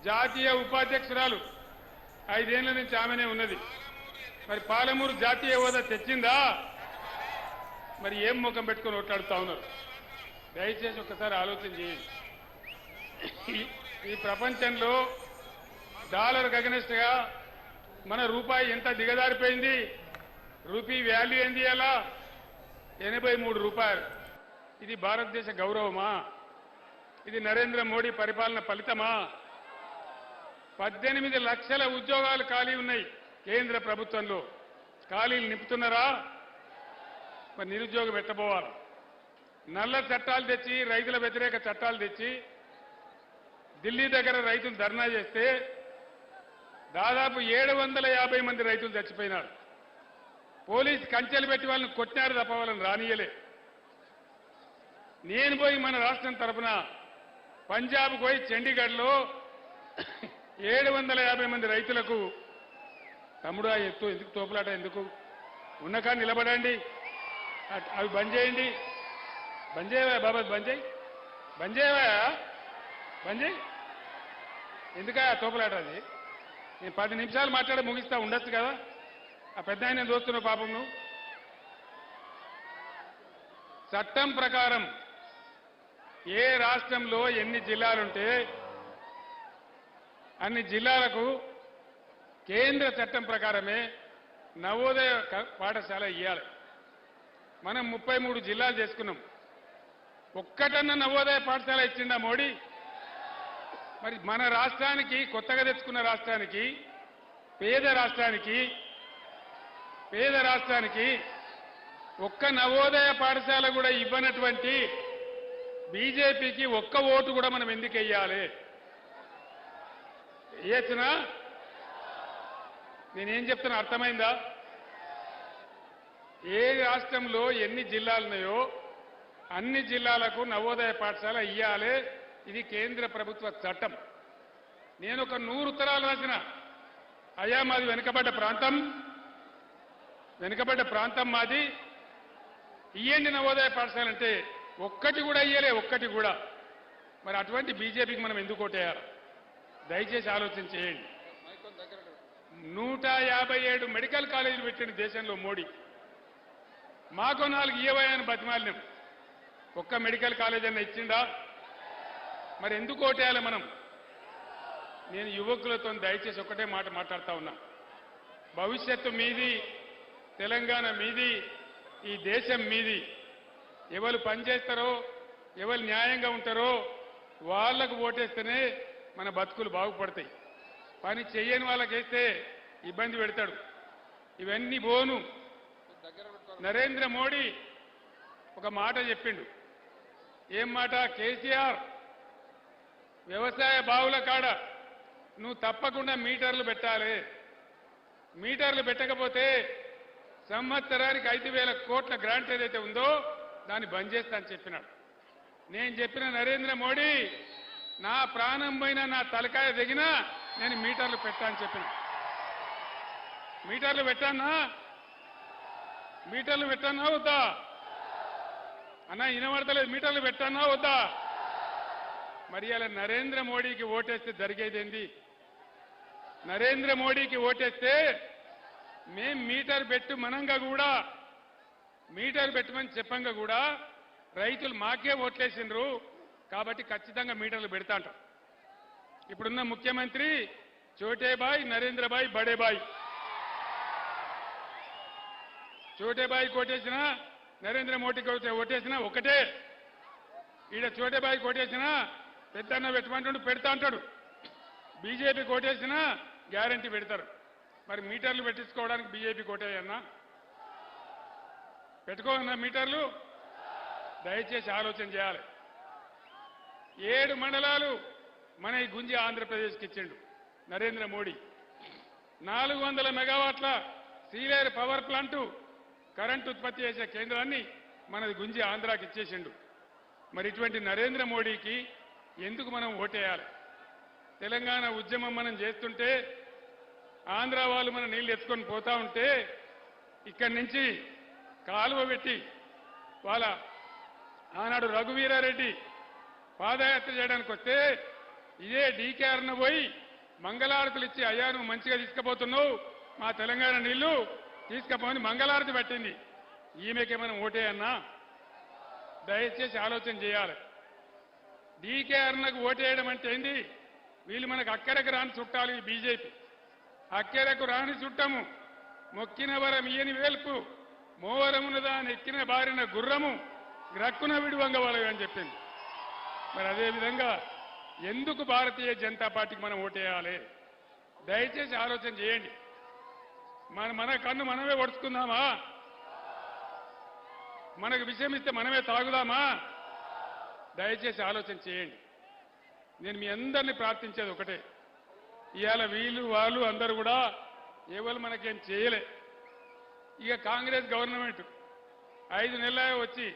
జాతీయ ఉపాధ్యక్షురాలు 5 ఏళ్ల నుంచి ఆమెనే ఉన్నది. మరి పాలమూరు జాతీయ హోదా తెచ్చిందా? మరి ఏం ముఖం పెట్టుకొని ఓట్లాడుతా ఉన్నారు? దయచేసి ఒక్కసారి ఆలోచన చేయండి. ఈ ప్రపంచంలో డాలర్ అగెన్స్ట్ గా మన రూపాయి ఎంత దిగజారిపోయింది? రూపీ వాల్యూ ఏంది? అలా 83 రూపాయలు. ఇది భారతదేశ గౌరవమా? ఇది నరేంద్ర మోడీ పరిపాలన ఫలితమా? 18 లక్షల ఉద్యోగాలు ఖాళీ ఉన్నాయి కేంద్ర ప్రభుత్వంలో. ఖాళీలు నింపుతున్నారా? మరి నిరుద్యోగం పెట్టబోవాలి. నల్ల చట్టాలు తెచ్చి, రైతుల వ్యతిరేక చట్టాలు తెచ్చి ఢిల్లీ దగ్గర రైతులు ధర్నా చేస్తే దాదాపు 750 మంది రైతులు చచ్చిపోయినారు. పోలీసు కంచెలు పెట్టి వాళ్ళని కొట్టినారు తప్ప వాళ్ళని రానియలే. నేను పోయి మన రాష్ట్రం తరఫున పంజాబ్ పోయి చండీగఢ్లో 750 మంది రైతులకు తమ్ముడు ఎత్తు ఎందుకు తోపులాట ఎందుకు ఉన్నకా నిలబడండి, అవి బంద్ చేయండి, బంద్ చేయవా బాబా, బంద్ చేయి, బంద్ చేయవా, బంద్ చేయి, ఎందుకా తోపులాట? అది నేను 10 నిమిషాలు మాట్లాడి ముగిస్తా ఉండొచ్చు కదా. ఆ పెద్ద ఆయన చూస్తున్నావు పాపం నువ్వు. చట్టం ప్రకారం ఏ రాష్ట్రంలో ఎన్ని జిల్లాలుంటే అన్ని జిల్లాలకు కేంద్ర చట్టం ప్రకారమే నవోదయ పాఠశాల ఇవ్వాలి. మనం 33 జిల్లాలు చేసుకున్నాం. ఒక్కటన్నా నవోదయ పాఠశాల ఇచ్చిండా మోడీ? మరి మన రాష్ట్రానికి, కొత్తగా తెచ్చుకున్న రాష్ట్రానికి, పేద రాష్ట్రానికి ఒక్క నవోదయ పాఠశాల కూడా ఇవ్వనటువంటి బీజేపీకి ఒక్క ఓటు కూడా మనం ఎందుకు వెయ్యాలి? వేయచ్చునా? నేనేం చెప్తున్నా అర్థమైందా? ఏ రాష్ట్రంలో ఎన్ని జిల్లాలున్నాయో అన్ని జిల్లాలకు నవోదయ పాఠశాల ఇయ్యాలి. ఇది కేంద్ర ప్రభుత్వ చట్టం. నేను ఒక 100 ఉత్తరాలు రాసిన, అయ్యా మాది వెనుకబడ్డ ప్రాంతం మాది, ఇయ్యండి నవోదయ పాఠశాల అంటే ఒక్కటి కూడా ఇయ్యలే, ఒక్కటి కూడా. మరి అటువంటి బీజేపీకి మనం ఎందుకు ఓటేయాలి? దయచేసి ఆలోచన చేయండి. 157 మెడికల్ కాలేజీలు పెట్టిన దేశంలో మోడీ. మాకు 4 ఇయ్యవని బతిమాలినాం. ఒక్క మెడికల్ కాలేజ్ అన్న ఇచ్చిండా? మరి ఎందుకు ఓటేయాలి మనం? నేను యువకులతో దయచేసి ఒకటే మాట మాట్లాడుతా ఉన్నా. భవిష్యత్తు మీది, తెలంగాణ మీది, ఈ దేశం మీది. ఎవరు పనిచేస్తారో, ఎవరు న్యాయంగా ఉంటారో వాళ్లకు ఓటేస్తేనే మన బతుకులు బాగుపడతాయి. పని చెయ్యని వాళ్ళకేస్తే ఇబ్బంది పెడతాడు. ఇవన్నీ బోను. నరేంద్ర మోడీ ఒక మాట చెప్పిండు. ఏం మాట? కేసీఆర్ వ్యవసాయ బావుల కాడ నువ్వు తప్పకుండా మీటర్లు పెట్టాలి. మీటర్లు పెట్టకపోతే సంవత్సరానికి 5,000 కోట్ల గ్రాంట్ ఏదైతే ఉందో దాన్ని బంద్ చేస్తా అని చెప్పినాడు. నేను చెప్పిన నరేంద్ర మోడీ, నా ప్రాణం పోయినా, నా తలకాయ దిగినా నేను మీటర్లు పెట్టా అని చెప్పిన. మీటర్లు పెట్టానా వద్దా అన్నా? వినబడతలేదు. మీటర్లు పెట్టానా వద్దా? మరి అలా నరేంద్ర మోడీకి ఓటేస్తే జరిగేదేంది? నరేంద్ర మోడీకి ఓటేస్తే మేం మీటర్ పెట్టమని చెప్పంగా కూడా రైతులు మాకే ఓట్లేసిండ్రు కాబట్టి ఖచ్చితంగా మీటర్లు పెడతా అంటారు. ఇప్పుడున్న ముఖ్యమంత్రి చోటేబాయ్, నరేంద్రబాయ్, బడేబాయ్. చోటేబాయ్ కోటేసినా, నరేంద్ర మోడీకి ఓటేసినా ఒకటే. ఈడ చోటేబాయ్ కోటేసినా పెద్దన్న పెట్టమంటాడు, పెడతా అంటాడు. బీజేపీ కోటేసినా గ్యారంటీ పెడతారు. మరి మీటర్లు పెట్టించుకోవడానికి బీజేపీ కోటేయన్నా? పెట్టుకోవన్నా మీటర్లు? దయచేసి ఆలోచన చేయాలి. 7 మండలాలు మన ఈ గుంజి ఆంధ్రప్రదేశ్కి ఇచ్చిండు నరేంద్ర మోడీ. 400 మెగావాట్ల సీలేరు పవర్ ప్లాంటు కరెంటు ఉత్పత్తి చేసే కేంద్రాన్ని మనది గుంజి ఆంధ్రాకి ఇచ్చేసిండు. మరి ఇటువంటి నరేంద్ర మోడీకి ఎందుకు మనం ఓటేయాలి? తెలంగాణ ఉద్యమం మనం చేస్తుంటే ఆంధ్ర వాళ్ళు మన నీళ్లు ఎత్తుకొని పోతా ఉంటే ఇక్కడి నుంచి కాలువ పెట్టి ఆనాడు రఘువీరారెడ్డి పాదయాత్ర చేయడానికి వస్తే ఇదే డీకేఆర్ను పోయి మంగళారతులు ఇచ్చి అయ్యా నువ్వు మంచిగా తీసుకుపోతున్నావు మా తెలంగాణ నీళ్లు తీసుకుపోని మంగళారతి పట్టింది. ఈమెకేమైనా ఓటేయన్నా? దయచేసి ఆలోచన చేయాలి. డీకేఆర్నకు ఓటేయడం అంటే ఏంది? వీళ్ళు మనకు అక్కరకు రాని చుట్టాలు ఈ బీజేపీ. అక్కరకు రాని చుట్టము, మొక్కిన వరం ఇయని వేల్పు, మోవరమునదాని ఎక్కిన బారిన గుర్రము, గ్రక్కున విడువంగవలవి అని చెప్పింది. మరి అదేవిధంగా ఎందుకు భారతీయ జనతా పార్టీకి మనం ఓటేయాలి? దయచేసి ఆలోచన చేయండి. మన కన్ను మనమే ఒడుచుకుందామా? మనకు విషయం ఇస్తే మనమే తాగుదామా? దయచేసి ఆలోచన చేయండి. నేను మీ అందరినీ ప్రార్థించేది ఒకటే, ఇవాళ వీళ్ళు వాళ్ళు అందరూ కూడా ఎవరు మనకేం చేయలే. ఇక కాంగ్రెస్ గవర్నమెంట్ 5 నెలలే వచ్చి